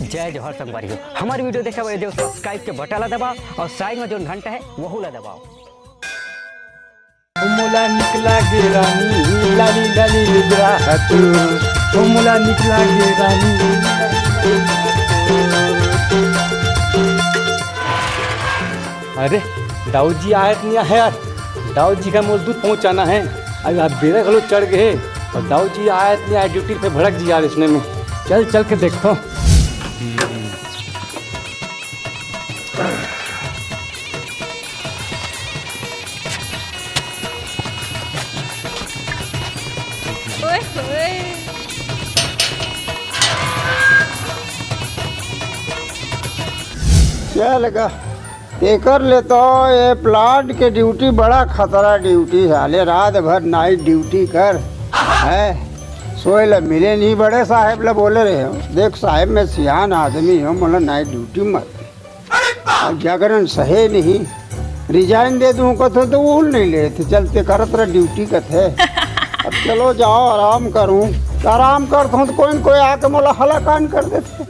जय जोहर संगवारी हो। हमारी वीडियो देखा हुआ जो सब्सक्राइब के बटन ला दबाओ और साइड में जो घंटा है वह ला दबाओ। मुला निकला गे रानी लाली लाली ग्राहक मुला निकला गे रानी। अरे दाऊ जी आए नहीं है यार, दाऊ जी का मोल दूध पहुँचाना है। अभी आप बेरे गलो चढ़ गए और दाऊ जी आए नहीं आए, ड्यूटी पे भड़क जी यार इसने में। चल चल के देखता हूँ। क्या लगा कर लेता हो। ये प्लांट के ड्यूटी बड़ा खतरा ड्यूटी साले, रात भर नाइट ड्यूटी कर है। सोए ला मिले नहीं, बड़े साहब ला बोले रहे हो। देख साहब मैं सियान आदमी हूँ, मतलब नाइट ड्यूटी मत और जागरण सहे नहीं। रिजाइन दे दूँ कथो तो वो नहीं लेते, चलते करत रहा ड्यूटी कथे। अब चलो जाओ आराम करूँ, आराम करता हूँ तो कोई न कोई आके मोला हलाकान कर देते।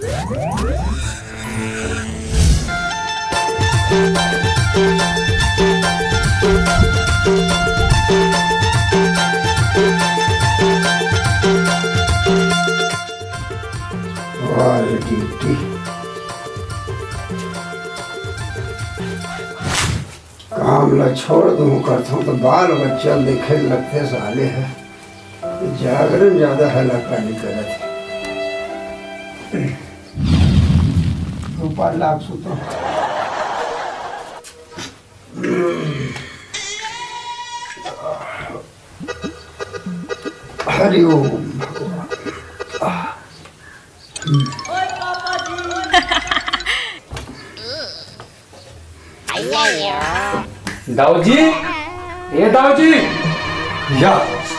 ड्यूटी काम ला छोड़ दूँ करता हूँ तो बाल बच्चा देखे लगते साले है। जागरण ज्यादा हलाकानी करत ऊपर लाख सुतो। हरि ओम। दाऊ जी, ये दाऊ जी, या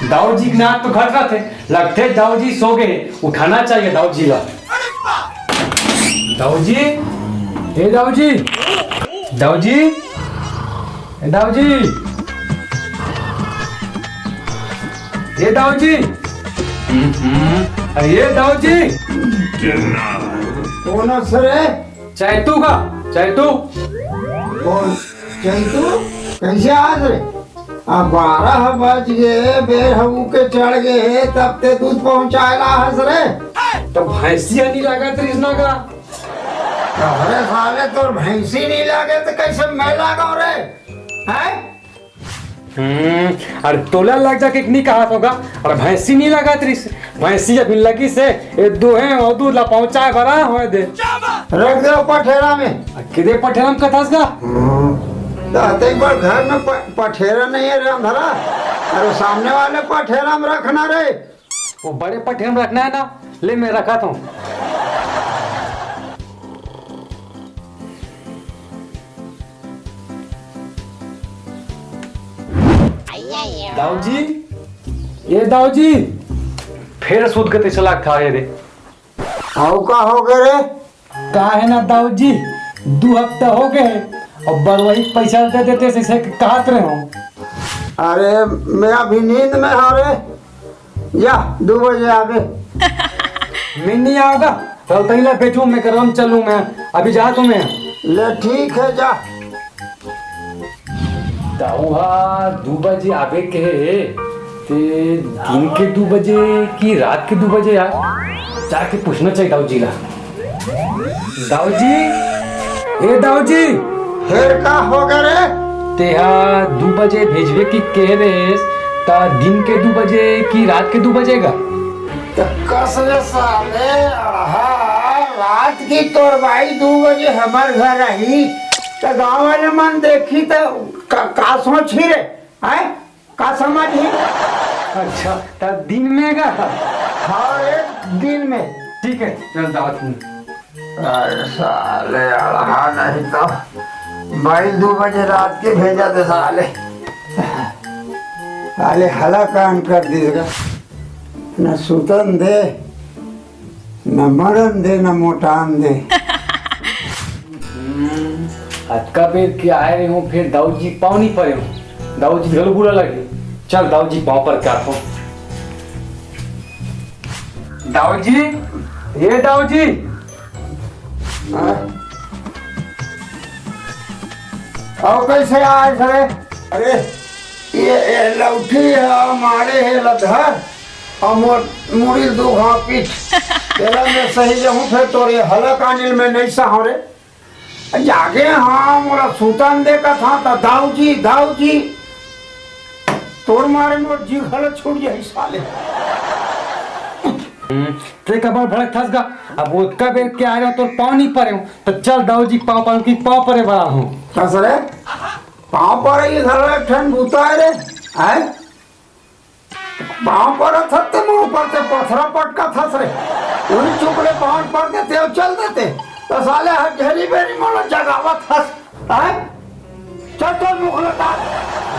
दाऊ जी के नाक तो खट थे, लगते दाऊ जी सो गए। उठाना चाहिए दाऊ जी ला। दाऊ जी, ये दाऊ जी, दाऊ जी, दाऊ जी, ये दाऊ जी, ये दाऊ जी। कौन सर है? चैतू का, चैतू। कौन चंतु? कैसे आज रे? 12 बज गए, बेर हऊ के चढ़ गए, तब ते दूध पहुंचाएला हस रे। तो भैंसिया नहीं लगा कृष्णा का। अरे साले तो भैंसी नहीं लगे तो कैसे मैं लगा रे? हैं? अरे तोला लग जाके नहीं कहा होगा और भैंसी नहीं लगा त्रिस। भैंसी अभी लगी से ये दो हैं और दूध ला पहुंचाए बड़ा हो दे। रख दे पठेरा में। किधे पठेरा में कथास का? तो एक बार घर में पठेरा नहीं है रे अंधरा। अरे सामने वाले पठेरा में रखना रे। वो बड़े पठेरा में रखना है ना, ले मैं रखा था। दाऊ जी, ये दाऊ जी, फिर सूद के 3 लाख खा रे। आओ का हो गए रे? का है ना दाऊ जी, 2 हफ्ता हो गए और बरवही पैसा दे देते से कहत रहे हो। अरे मैं अभी नींद में हाँ रे, या 2 बजे आवे। मैं नहीं आऊंगा तो तैला बैठू मैं करम चलूं, मैं अभी जा तो मैं। ले ठीक है जा। दाऊहा 2 बजे आवे के ते दिन के 2 बजे कि रात के 2 बजे यार जाके पूछना चाहिए दाऊ जी ला। दाऊ जी, ए दाऊ जी, फिर का हो गए रे? तेहा 2 बजे भेजवे की कह रहे ता दिन के 2 बजे कि रात के 2 बजेगा? तो कसले साले, रात की तोर भाई 2 बजे हमारे घर आई तो गाँव वाले मन देखी तो का सोची रे? है का समझी? अच्छा ता दिन में का? हाँ एक दिन में। ठीक है चल दावत में। अरे साले अड़हा नहीं तो भाई 2 बजे रात के भेजा थे साले। साले हला कान कर देगा, न सुतन दे न मरन दे न मोटान दे। अटका पेड़ के आए रहे हूँ, फिर दाऊ जी पाँव नहीं पड़े हूँ। दाऊ जी गलो बुरा लगे। चल दाऊ जी पाँव पर क्या हो। दाऊ जी, ये दाऊ जी, और कैसे आए सरे? अरे ये लौठी है मारे है लधर और मुड़ी दो घाव पीठ तेरा मैं सही रहूं फिर तोरे हलक अनिल में नहीं सहो रे जागे। हाँ मोरा सूतन देखा था तो दाऊ जी तोड़ मारे मोर जी गलत छोड़ जाए साले। ते कबर भड़क थस गा अब वो कब एक के आएगा तो पाँव नहीं परे हूँ तो चल दाऊ जी पाँव की पाँव परे बड़ा हूँ। कस रे पाँव पर ये घर ठंड भूता है रे आए पाँव पर थते मुंह पर ते पत्थरा पटका थस रे उन चुपड़े पाँव पर देते और चल देते तो साले हर घेरी बेरी मोला जगावा थस आए चल तो मुखलता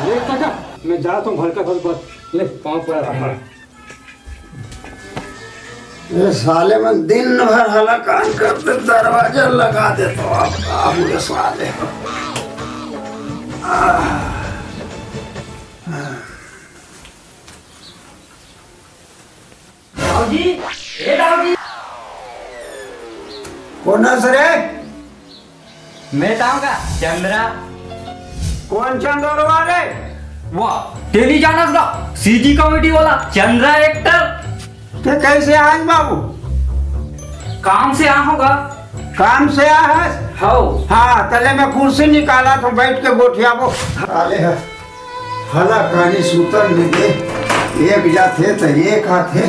ले काका मैं जाता हूँ भड़का घर पर ले पाँव पड़ा रहा। ये साले में दिन भर हला कान करते दरवाजा लगा दे तो आप ये साले कौन रे? मैं बताऊंगा चंद्रा। कौन चंद्रवा रे? वाह टेली जाना था सीजी कॉमेडी वाला चंद्रा एक्टर। ते कैसे आज बाबू? काम से आ होगा। काम से आ है? हाँ तले में कुर्सी निकाला तो बैठ के गोठिया वो अरे हला कहानी सूतर में दे एक जाते तो एक हाथे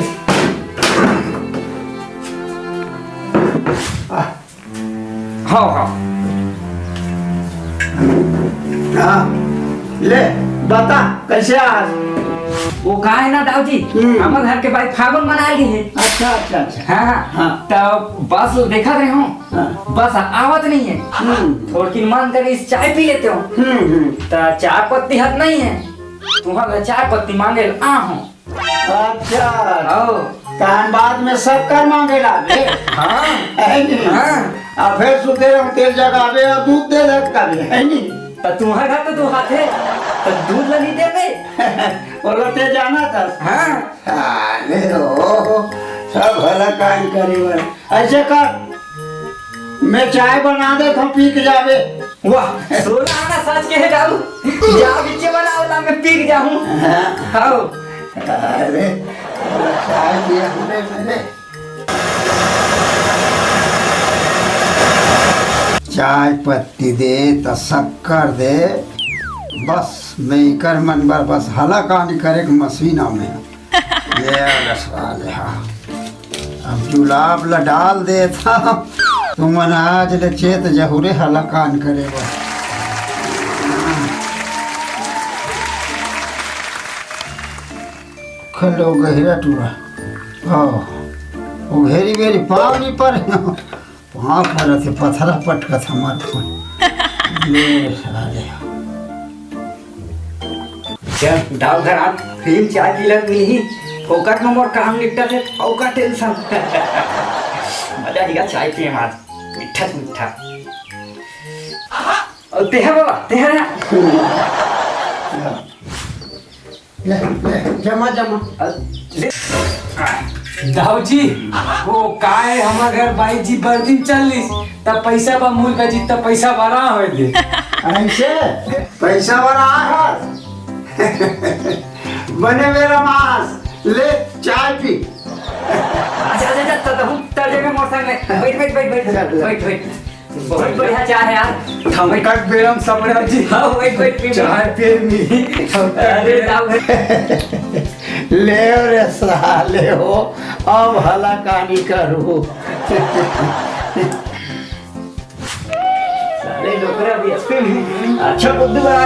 हाँ ले बता कैसे आज? वो कहा है ना दाऊ जी हमारे घर के भाई फागुन मनाए गए हैं। अच्छा हाँ तो बस देखा रहे हूँ बस आवत नहीं है थोड़ी मन करे इस चाय पी लेते हो तो चाय पत्ती हाथ नहीं है तुम्हारा चाय पत्ती मांगे आ हूँ। अच्छा हाँ कान बाद में शक्कर मांगेला बे हाँ है नहीं हाँ फिर सुते रहो तेल जगावे और दूध दे देता भी है नहीं तो तुम्हारे घर तो 2 हाथ है तो दूध ला नहीं देवे बोलो ते जाना था हाँ ले ओ सब भला काम करी वर ऐसे कर मैं चाय बना दे तो पी के जावे। वाह सोना ना सच के है दाऊ जा बीचे बनाओ ना मैं पी के जाऊं। हाँ अरे चाय दिया हमने मेरे चाय पत्ती दे तो शक्कर दे बस मैं कर मन बर बस हला कहानी करे के मशीना में ये रसवाले हाँ अब जुलाब ला डाल दे था तुम आज ले चेत जहुरे हला कान करे वो खलो गहिरा टूरा वो घेरी बेरी पाँव नहीं पर पाँव पर थे पत्थरा पटका था मत ले साले जब दाऊ घर आप फिल्म चाय पी मिली फोकट में मोर काम निपटा थे औका टेंशन मजा आएगा चाय पिए आज मीठा मीठा और तेहर बाबा तेहर ले जमा दाऊ जी वो काय हमारे घर भाई जी बर्दिन चलिस तब पैसा बा मूल का जितना पैसा भरा हो दे ऐसे पैसा वाला है बने मेरा मास ले चाय पी अच्छा तो हम तर्जे में मोटरसाइकिल बैठ बहुत बढ़िया चाय है यार हम कट बेरम सबरा जी हाँ बैठ चाय पे मी अरे दाऊ ले रे साले हो अब हला कहानी करू साले नौकरा भी अच्छा बुद्धू बना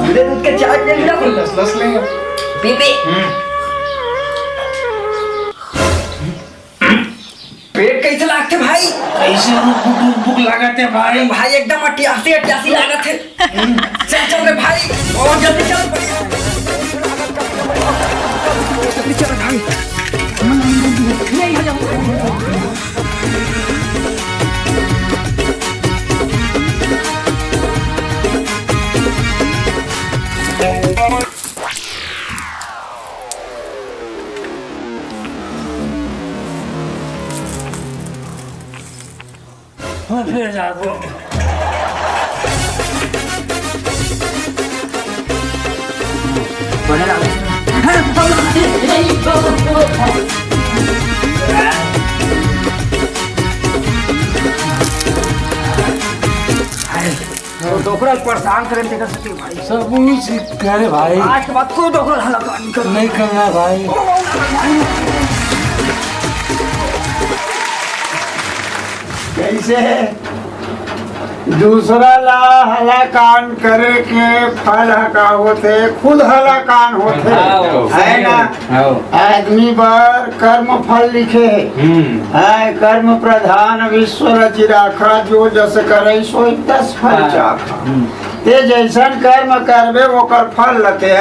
मेरे दूध के चाय पी लिया लस लेंगे पी पेट कैसे लागते भाई कैसे रुक लगाते भाई भाई एकदम 88 लागत है चल रे भाई और जल्दी चल भाई नहीं हो जाऊँ ले जा दो। डोकरा परेशान करें देखा सकते भाई। सब कुछ करे भाई, आज के बाद कोई डोकरा हल्ला नहीं कर। नहीं करना भाई। कैसे दूसरा ला हलाकान करे के फल का होते, खुद हलाकान होते है ना। आदमी पर कर्म फल लिखे है, कर्म प्रधान विश्व रचि राखा, जो जस करे सोई तस फल चाखा। ते जैसन कर्म करबे ओकर फल लते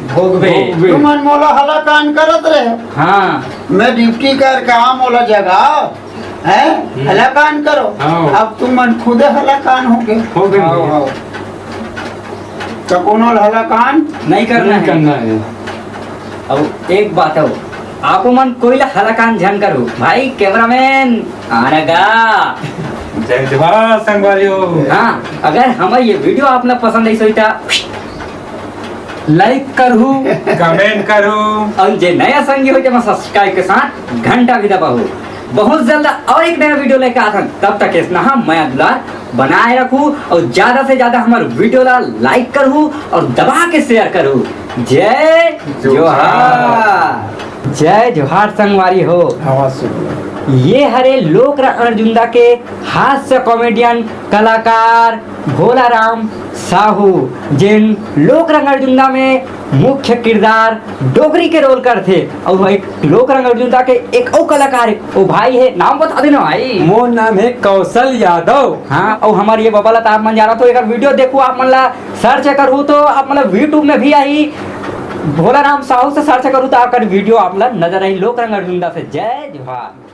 भोगबे। तुमन मोला हलाकान करत रहे। हाँ मैं ड्यूटी कर कहा मोला जगह है, हलाकान करो। अब तुम मन खुद हलाकान हो गए। तो कोनो हलाकान नहीं करना है। अब एक बात है, आपको मन कोई हलाकान ध्यान करो भाई। कैमरामैन आनेगा। जय जवान संगवारियों। हाँ, अगर हमारी ये वीडियो आपने पसंद आई तो लाइक करू, कमेंट करू, और जो नया संगी हो जाए सब्सक्राइब के साथ घंटा भी दबाओ। बहुत जल्द और एक नया वीडियो लेकर आता हूं। तब तक इतना हम मैं दुलार बनाए रखूं और ज्यादा से ज्यादा हमारे वीडियो ला लाइक करूं और दबा के शेयर करूं। जय जोहार। जय जोहार संगवारी हो। ये हरे लोक अर्जुनदा के हास्य कॉमेडियन कलाकार भोलाराम साहू, जिन लोक रंग अर्जुनदा में मुख्य किरदार डोगरी के रोल करते। और एक लोक रंग अर्जुनदा के एक और कलाकार है, वो भाई है, नाम बता देना भाई। मोर नाम है कौशल यादव। हाँ, और हमारे ये बबला आप मन जा रहा तो एक वीडियो देखो, आप मतलब सर्च करूँ तो आप मतलब यूट्यूब में भी आई भोलाराम साहू से सर्च करूँ तो आपका वीडियो आप नजर आई लोक रंग अर्जुनदा से। जय जोहार।